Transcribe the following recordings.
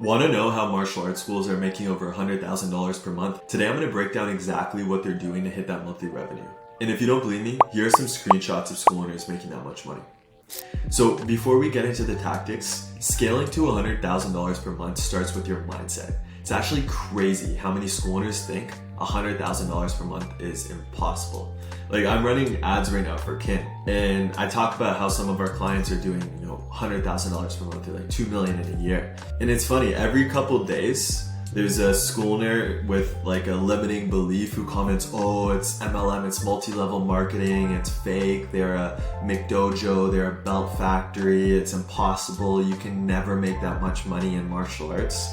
Want to know how martial arts schools are making over $100,000 per month? Today I'm going to break down exactly what they're doing to hit that monthly revenue. And if you don't believe me, here are some screenshots of school owners making that much money. So before we get into the tactics, scaling to $100,000 per month starts with your mindset. It's actually crazy how many school owners think $100,000 per month is impossible. Like, I'm running ads right now for Kin, and I talk about how some of our clients are doing, $100,000 per month, or like $2 million in a year. And it's funny, every couple days, there's a school owner with like a limiting belief who comments, oh, it's MLM, it's multi-level marketing, it's fake, they're a McDojo, they're a belt factory, it's impossible, you can never make that much money in martial arts.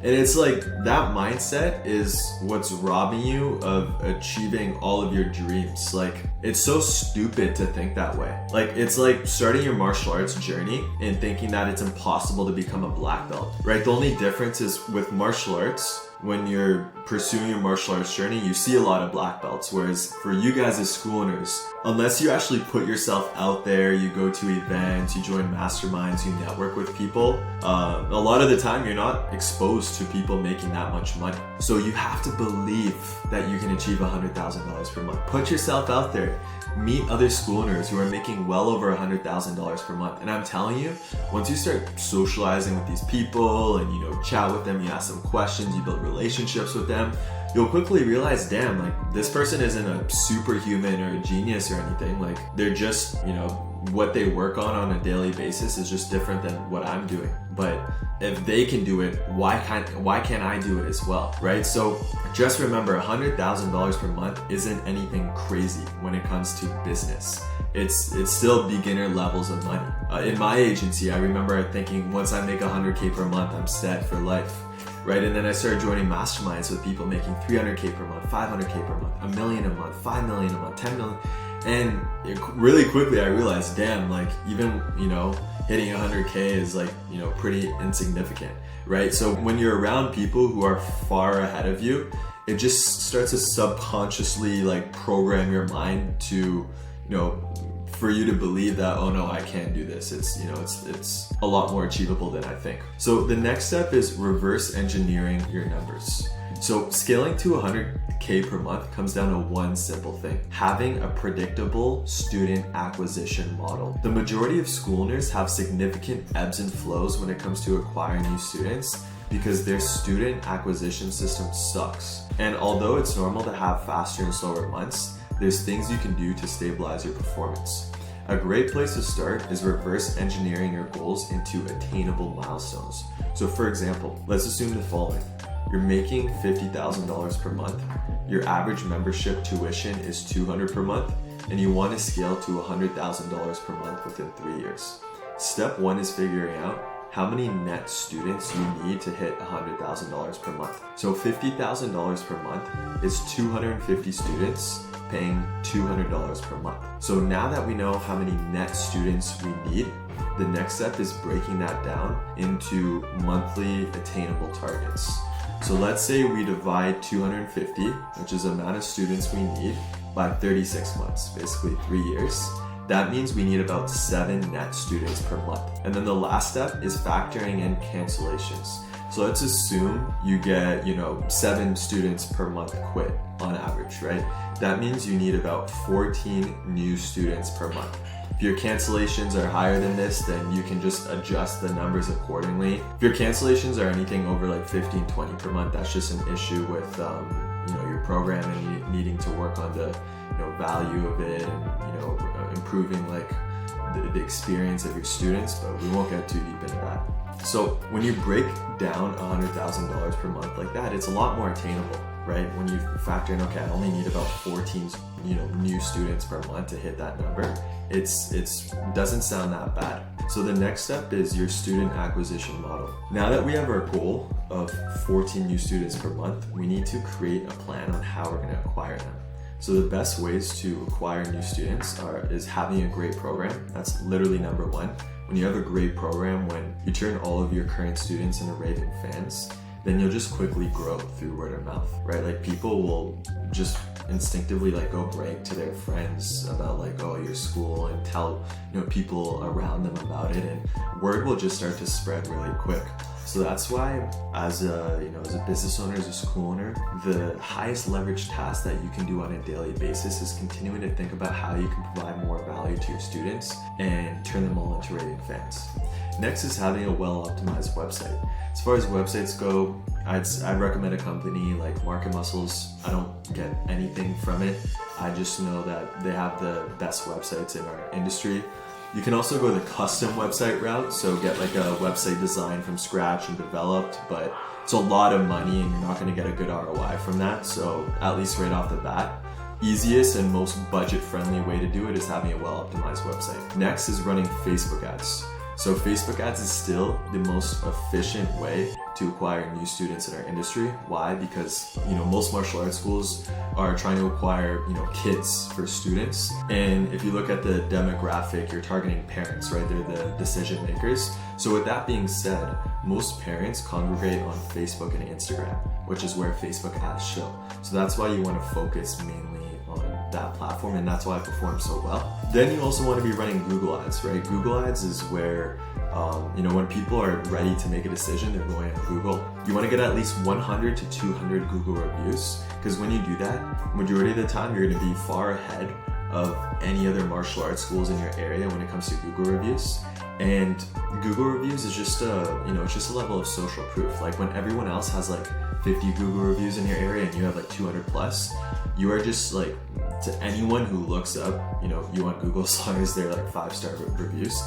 And it's like, that mindset is what's robbing you of achieving all of your dreams. Like, it's so stupid to think that way. Like, it's like starting your martial arts journey and thinking that it's impossible to become a black belt, right? The only difference is with martial arts, when you're pursuing your martial arts journey, you see a lot of black belts. Whereas for you guys as school owners, unless you actually put yourself out there, you go to events, you join masterminds, you network with people, a lot of the time you're not exposed to people making that much money. So you have to believe that you can achieve $100,000 per month. Put yourself out there. Meet other school owners who are making well over $100,000 per month. And I'm telling you, once you start socializing with these people and chat with them, you ask them questions, you build relationships with them, you'll quickly realize, damn, like, this person isn't a superhuman or a genius or anything. Like, they're just, what they work on a daily basis is just different than what I'm doing. But if they can do it, why can't I do it as well, right? So just remember, $100,000 per month isn't anything crazy when it comes to business. It's still beginner levels of money. In my agency, I remember thinking, once I make 100K per month, I'm set for life, right? And then I started joining masterminds with people making 300K per month, 500K per month, $1 million a month, $5 million a month, $10 million. And really quickly I realized, damn, like, even, hitting 100K is like, pretty insignificant, right? So when you're around people who are far ahead of you, it just starts to subconsciously like program your mind to, for you to believe that, oh no, I can't do this. It's a lot more achievable than I think. So the next step is reverse engineering your numbers. So scaling to 100K per month comes down to one simple thing: having a predictable student acquisition model. The majority of school owners have significant ebbs and flows when it comes to acquiring new students because their student acquisition system sucks. And although it's normal to have faster and slower months, there's things you can do to stabilize your performance. A great place to start is reverse engineering your goals into attainable milestones. So for example, let's assume the following. You're making $50,000 per month, your average membership tuition is $200 per month, and you want to scale to $100,000 per month within 3 years. Step one is figuring out how many net students you need to hit $100,000 per month. So $50,000 per month is 250 students paying $200 per month. So now that we know how many net students we need, the next step is breaking that down into monthly attainable targets. So let's say we divide 250, which is the amount of students we need, by 36 months, basically 3 years. That means we need about 7 net students per month. And then the last step is factoring in cancellations. So let's assume you get, 7 students per month quit on average, right? That means you need about 14 new students per month. If your cancellations are higher than this, then you can just adjust the numbers accordingly. If your cancellations are anything over like 15, 20 per month, that's just an issue with your program and needing to work on the value of it and improving like the experience of your students, but we won't get too deep into that. So when you break down $100,000 per month like that, it's a lot more attainable, right? When you factor in, okay, I only need about 14 new students per month to hit that number, it doesn't sound that bad. So the next step is your student acquisition model. Now that we have our goal of 14 new students per month, we need to create a plan on how we're going to acquire them. So the best ways to acquire new students is having a great program. That's literally number one. When you have a great program, when you turn all of your current students into raving fans, then you'll just quickly grow through word of mouth, right? Like, people will just instinctively like go brag to their friends about like, oh, your school, and tell people around them about it, and word will just start to spread really quick. So that's why as a business owner, as a school owner, the highest leverage task that you can do on a daily basis is continuing to think about how you can provide more value to your students and turn them all into raving fans. Next is having a well-optimized website. As far as websites go, I'd recommend a company like Market Muscles. I don't get anything from it. I just know that they have the best websites in our industry. You can also go the custom website route, so get like a website designed from scratch and developed, but it's a lot of money and you're not going to get a good ROI from that. So at least right off the bat, easiest and most budget-friendly way to do it is having a well-optimized website. Next is running Facebook ads. So Facebook ads is still the most efficient way to acquire new students in our industry. Why? Because most martial arts schools are trying to acquire kids for students, and if you look at the demographic, you're targeting parents, right? They're the decision makers. So with that being said, most parents congregate on Facebook and Instagram, which is where Facebook ads show. So that's why you want to focus mainly on that platform, and that's why it performs so well. Then you also want to be running Google ads, right? Google ads is where when people are ready to make a decision, they're going on Google. You want to get at least 100 to 200 Google reviews, because when you do that, majority of the time you're going to be far ahead of any other martial arts schools in your area when it comes to Google reviews. And Google reviews is just it's just a level of social proof. Like when everyone else has like 50 Google reviews in your area and you have like 200 plus, you are just like, to anyone who looks up, you on Google, as long as they're like 5-star reviews,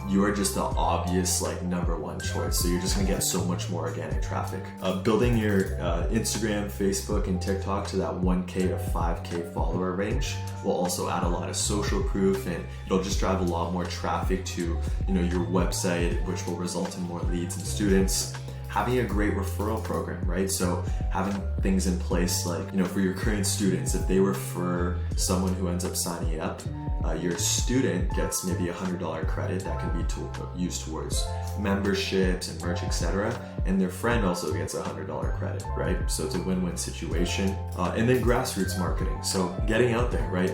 you are just the obvious like number one choice. So you're just gonna get so much more organic traffic. Building your Instagram, Facebook, and TikTok to that 1K to 5K follower range will also add a lot of social proof, and it'll just drive a lot more traffic to your website, which will result in more leads and students. Having a great referral program, right? So having things in place like, for your current students, if they refer someone who ends up signing up, your student gets maybe $100 credit that can be used towards memberships and merch, etc. And their friend also gets $100 credit, right? So it's a win-win situation. And then grassroots marketing. So getting out there, right?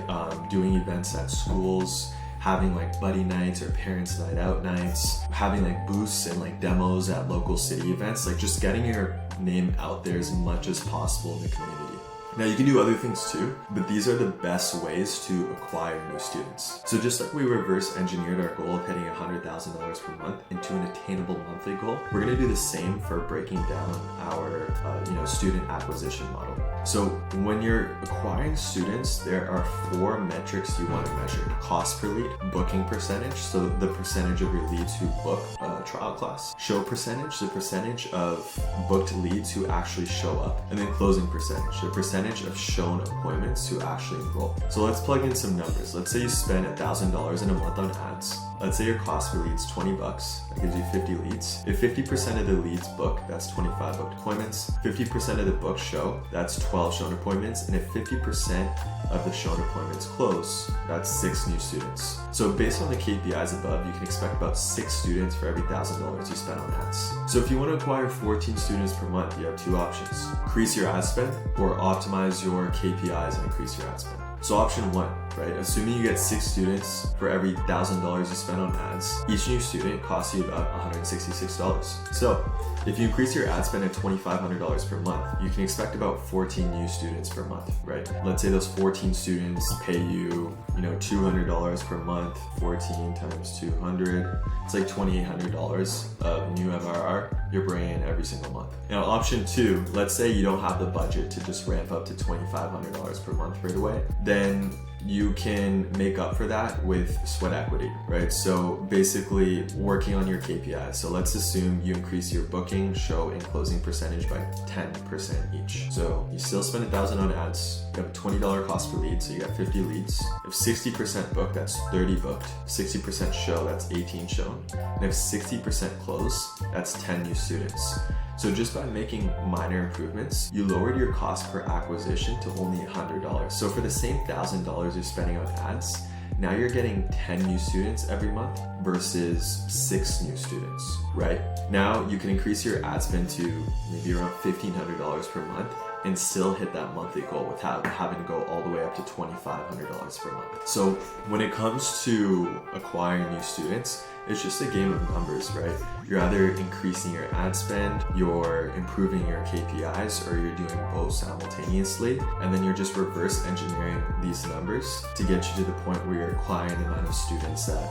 Doing events at schools, having like buddy nights or parents night out nights, having like booths and like demos at local city events, like just getting your name out there as much as possible in the community. Now you can do other things too, but these are the best ways to acquire new students. So just like we reverse engineered our goal of hitting $100,000 per month into an attainable monthly goal, we're gonna do the same for breaking down our student acquisition model. So when you're acquiring students, there are 4 metrics you want to measure. Cost per lead, booking percentage, so the percentage of your leads who book a trial class, show percentage, the percentage of booked leads who actually show up, and then closing percentage, the percentage of shown appointments who actually enroll. So let's plug in some numbers. Let's say you spend $1,000 in a month on ads. Let's say your cost per lead is $20. That gives you 50 leads. If 50% of the leads book, that's 25 booked appointments. 50% of the books show, that's 12 shown appointments. And if 50% of the shown appointments close, that's 6 new students. So based on the KPIs above, you can expect about 6 students for every $1,000 you spend on ads. So if you want to acquire 14 students per month, you have 2 options. Increase your ad spend or optimize your KPIs and increase your ad spend. So option 1, right? Assuming you get 6 students for every $1,000 you spend on ads, each new student costs you about $166. So if you increase your ad spend at $2,500 per month, you can expect about 14 new students per month, right? Let's say those 14 students pay you, $200 per month. 14 times 200, it's like $2,800 of new MRR you're bringing in every single month. Now option 2, let's say you don't have the budget to just ramp up to $2,500 per month right away, then you can make up for that with sweat equity, right? So basically working on your KPIs. So let's assume you increase your booking, show, and closing percentage by 10% each. So you still spend $1,000 on ads, you have a $20 cost per lead, so you got 50 leads. If 60% booked, that's 30 booked. 60% show, that's 18 shown. And if 60% close, that's 10 new students. So just by making minor improvements, you lowered your cost per acquisition to only $100. So for the same $1,000 you're spending on ads, now you're getting 10 new students every month versus 6 new students, right? Now you can increase your ad spend to maybe around $1,500 per month and still hit that monthly goal without having to go all the way up to $2,500 per month. So when it comes to acquiring new students, It's just a game of numbers, right? You're either increasing your ad spend, you're improving your KPIs, or you're doing both simultaneously. And then you're just reverse engineering these numbers to get you to the point where you're acquiring the amount of students that,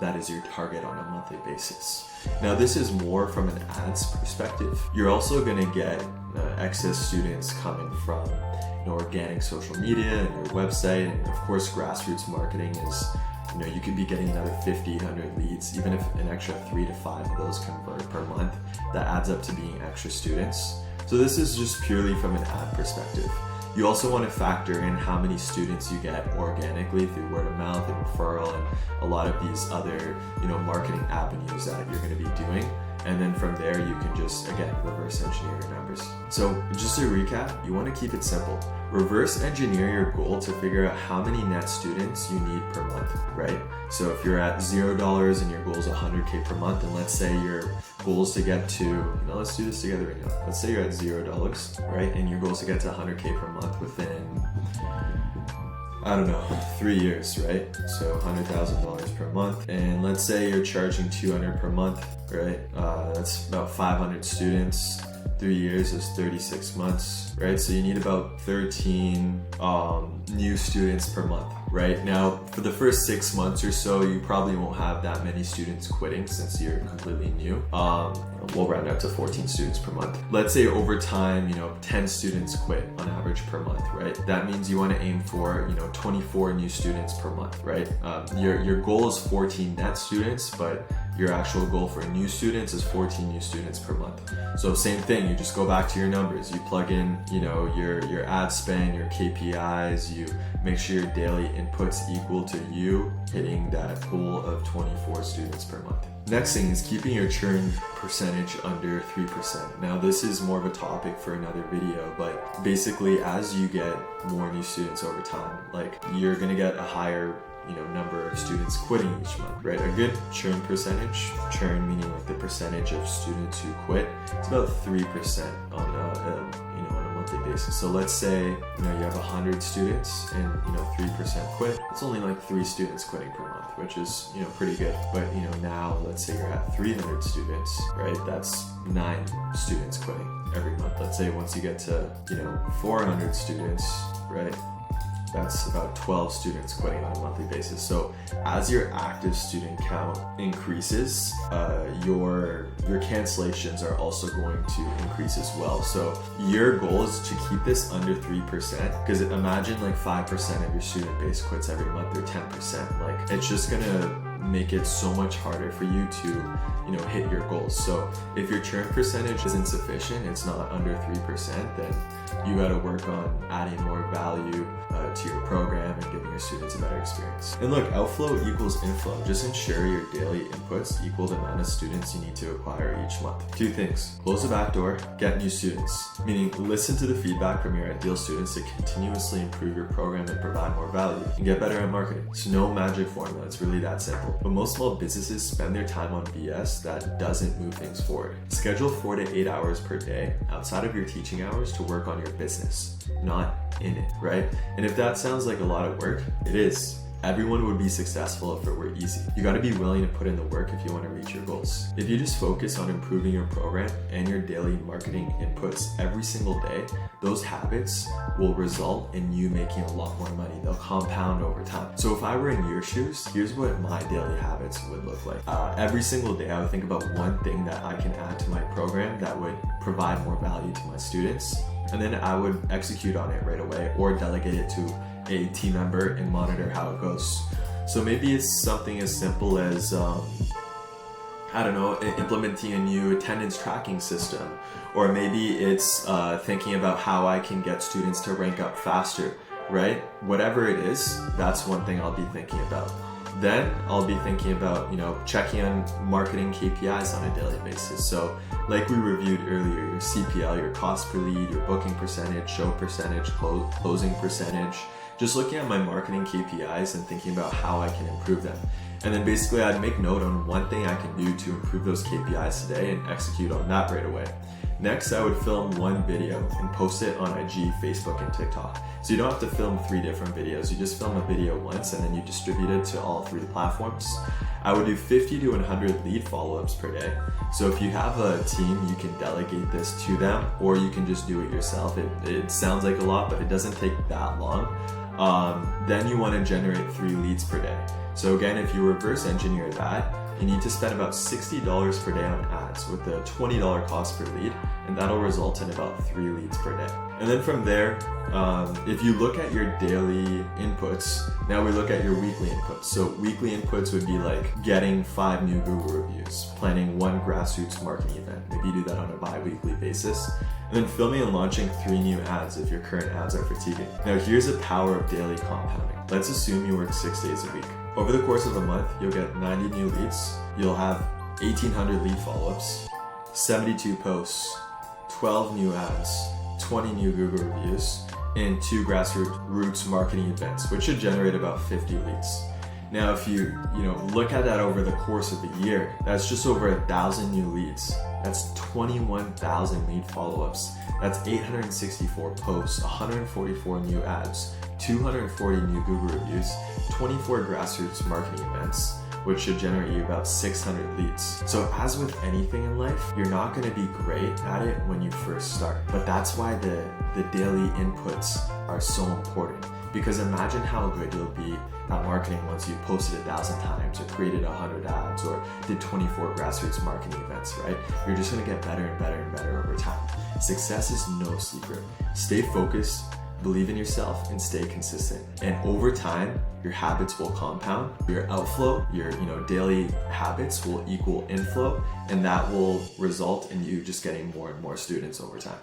that is your target on a monthly basis. Now, this is more from an ads perspective. You're also going to get excess students coming from organic social media and your website, and of course grassroots marketing is, you could be getting another 50, 100 leads. Even if an extra 3 to 5 of those convert per month, that adds up to being extra students. So this is just purely from an ad perspective. You also want to factor in how many students you get organically through word of mouth and referral and a lot of these other, marketing avenues that you're going to be doing. And then from there, you can just, again, reverse engineer your numbers. So just to recap, you want to keep it simple. Reverse engineer your goal to figure out how many net students you need per month, right? So if you're at $0 and your goal is 100K per month, and let's say your goal is to get to, let's do this together right now. Let's say you're at $0, right? And your goal is to get to 100K per month within, 3 years, right? So $100,000 per month. And let's say you're charging $200 per month, right? That's about 500 students. 3 years is 36 months, right? So you need about 13 new students per month, right? Now, for the first 6 months or so, you probably won't have that many students quitting since you're completely new. We'll round up to 14 students per month. Let's say over time, 10 students quit on average per month, right? That means you want to aim for, 24 new students per month, right? Your goal is 14 net students, but your actual goal for new students is 14 new students per month. So same thing, you just go back to your numbers. You plug in, your ad spend, your KPIs, you make sure your daily inputs equal to you hitting that goal of 24 students per month. Next thing is keeping your churn percentage under 3%. Now this is more of a topic for another video, but basically as you get more new students over time, you're gonna get a higher number of students quitting each month, right? A good churn percentage, churn meaning the percentage of students who quit, it's about 3% on a monthly basis. So let's say you have 100 students and 3% quit. It's only 3 students quitting per month, which is pretty good. But now let's say you're at 300 students, right? That's 9 students quitting every month. Let's say once you get to 400 students, right? That's about 12 students quitting on a monthly basis. So as your active student count increases, your cancellations are also going to increase as well. So your goal is to keep this under 3%, because imagine 5% of your student base quits every month or 10%. It's just gonna make it so much harder for you to hit your goals. So if your churn percentage isn't sufficient, it's not under 3%, then you got to work on adding more value to your program and giving your students a better experience. And look, outflow equals inflow. Just ensure your daily inputs equal the amount of students you need to acquire each month. 2 things: close the back door, get new students, meaning listen to the feedback from your ideal students to continuously improve your program and provide more value, and get better at marketing. It's no magic formula, it's really that simple. But most small businesses spend their time on BS that doesn't move things forward. Schedule 4 to 8 hours per day outside of your teaching hours to work on your business, not in it, right? And if that sounds like a lot of work, it is. Everyone would be successful if it were easy. You got to be willing to put in the work if you want to reach your goals. If you just focus on improving your program and your daily marketing inputs every single day, those habits will result in you making a lot more money. They'll compound over time. So if I were in your shoes, here's what my daily habits would look like. Every single day, I would think about one thing that I can add to my program that would provide more value to my students, and then I would execute on it right away or delegate it to a team member and monitor how it goes. So maybe it's something as simple as, implementing a new attendance tracking system, or maybe it's thinking about how I can get students to rank up faster, right? Whatever it is, that's one thing I'll be thinking about. Then I'll be thinking about, checking on marketing KPIs on a daily basis. So like we reviewed earlier, your CPL, your cost per lead, your booking percentage, show percentage, closing percentage, just looking at my marketing KPIs and thinking about how I can improve them. And then basically I'd make note on one thing I can do to improve those KPIs today and execute on that right away. Next, I would film one video and post it on IG, Facebook, and TikTok. So you don't have to film 3 different videos. You just film a video once and then you distribute it to all 3 platforms. I would do 50 to 100 lead follow-ups per day. So if you have a team, you can delegate this to them, or you can just do it yourself. It sounds like a lot, but it doesn't take that long. Then you want to generate 3 leads per day. So again, if you reverse engineer that, you need to spend about $60 per day on ads with a $20 cost per lead, and that'll result in about 3 leads per day. And then from there, if you look at your daily inputs, now we look at your weekly inputs. So weekly inputs would be like getting 5 new Google reviews, planning 1 grassroots marketing event. Maybe you do that on a bi-weekly basis. And then filming and launching 3 new ads if your current ads are fatiguing. Now here's the power of daily compounding. Let's assume you work 6 days a week. Over the course of a month, you'll get 90 new leads, you'll have 1,800 lead follow-ups, 72 posts, 12 new ads, 20 new Google reviews, and 2 grassroots marketing events, which should generate about 50 leads. Now, if you look at that over the course of the year, that's just over 1,000 new leads. That's 21,000 lead follow-ups. That's 864 posts, 144 new ads, 240 new Google reviews, 24 grassroots marketing events, which should generate you about 600 leads. So as with anything in life, you're not going to be great at it when you first start. But that's why the daily inputs are so important. Because imagine how good you'll be at marketing once you've posted 1,000 times or created 100 ads or did 24 grassroots marketing events, right? You're just going to get better and better and better over time. Success is no secret. Stay focused, believe in yourself, and stay consistent. And over time, your habits will compound. Your outflow, your daily habits will equal inflow, and that will result in you just getting more and more students over time.